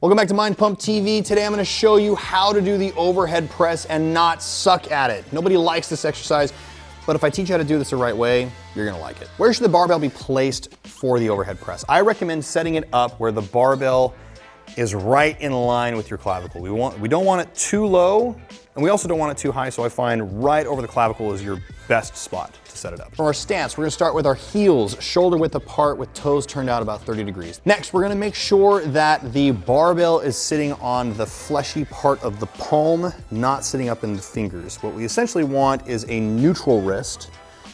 Welcome back to Mind Pump TV. Today I'm going to show you how to do the overhead press and not suck at it. Nobody likes this exercise, but if I teach you how to do this the right way, you're going to like it. Where should the barbell be placed for the overhead press? I recommend setting it up where the barbell is right in line with your clavicle. We don't want it too low, and we also don't want it too high, so I find right over the clavicle is your best spot to set it up. For our stance, we're gonna start with our heels shoulder width apart with toes turned out about 30 degrees. Next, we're gonna make sure that the barbell is sitting on the fleshy part of the palm, not sitting up in the fingers. What we essentially want is a neutral wrist.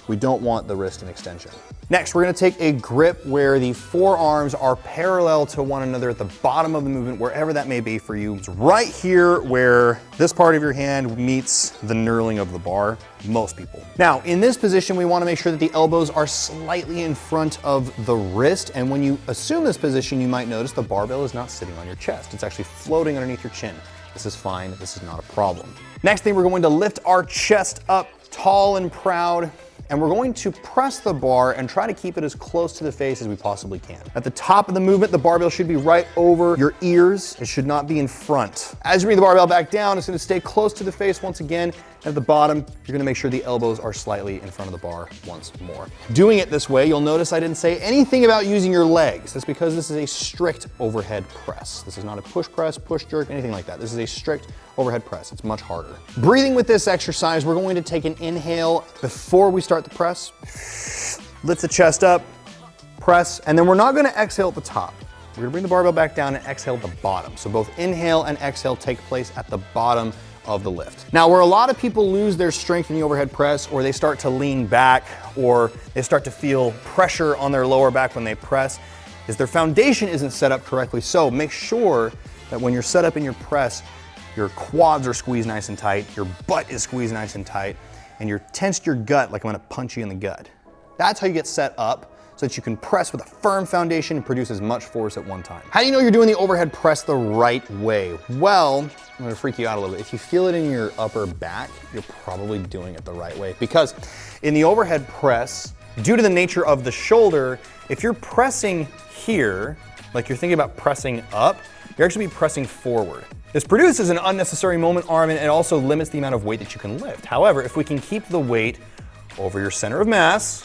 We don't want the wrist in extension. Next, we're gonna take a grip where the forearms are parallel to one another at the bottom of the movement, wherever that may be for you. It's right here where this part of your hand meets the knurling of the bar, most people. Now, in this position, we wanna make sure that the elbows are slightly in front of the wrist, and when you assume this position, you might notice the barbell is not sitting on your chest. It's actually floating underneath your chin. This is fine, this is not a problem. Next thing, we're going to lift our chest up tall and proud, and we're going to press the bar and try to keep it as close to the face as we possibly can. At the top of the movement, the barbell should be right over your ears. It should not be in front. As you bring the barbell back down, it's gonna stay close to the face once again. At the bottom, you're gonna make sure the elbows are slightly in front of the bar once more. Doing it this way, you'll notice I didn't say anything about using your legs. That's because this is a strict overhead press. This is not a push press, push jerk, anything like that. This is a strict overhead press. It's much harder. Breathing with this exercise, we're going to take an inhale before we start the press. Lift the chest up, press, and then we're not gonna exhale at the top. We're gonna bring the barbell back down and exhale at the bottom. So both inhale and exhale take place at the bottom of the lift. Now, where a lot of people lose their strength in the overhead press, or they start to lean back, or they start to feel pressure on their lower back when they press, is their foundation isn't set up correctly. So make sure that when you're set up in your press, your quads are squeezed nice and tight, your butt is squeezed nice and tight, and you're tensed your gut like I'm gonna punch you in the gut. That's how you get set up so that you can press with a firm foundation and produce as much force at one time. How do you know you're doing the overhead press the right way? Well, I'm gonna freak you out a little bit. If you feel it in your upper back, you're probably doing it the right way. Because in the overhead press, due to the nature of the shoulder, if you're pressing here, like you're thinking about pressing up, you're actually pressing forward. This produces an unnecessary moment arm, and it also limits the amount of weight that you can lift. However, if we can keep the weight over your center of mass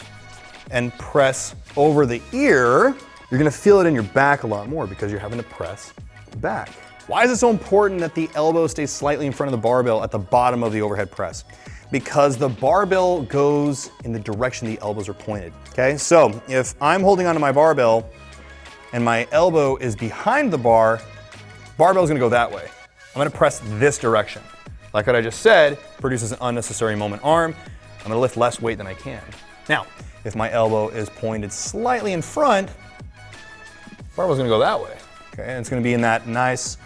and press over the ear, you're gonna feel it in your back a lot more because you're having to press back. Why is it so important that the elbow stays slightly in front of the barbell at the bottom of the overhead press? Because the barbell goes in the direction the elbows are pointed, okay? So if I'm holding onto my barbell and my elbow is behind the barbell is gonna go that way. I'm gonna press this direction. Like what I just said, produces an unnecessary moment arm. I'm gonna lift less weight than I can. Now, if my elbow is pointed slightly in front, barbell's gonna go that way, okay? And it's gonna be in that nice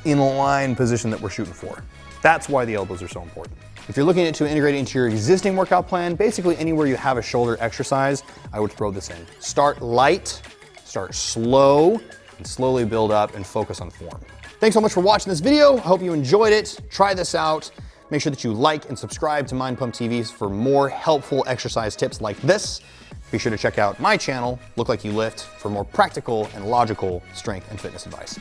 in-line position that we're shooting for. That's why the elbows are so important. If you're looking to integrate it into your existing workout plan, basically anywhere you have a shoulder exercise, I would throw this in. Start light, start slow, and slowly build up and focus on form. Thanks so much for watching this video. I hope you enjoyed it. Try this out. Make sure that you like and subscribe to Mind Pump TV for more helpful exercise tips like this. Be sure to check out my channel, Look Like You Lift, for more practical and logical strength and fitness advice.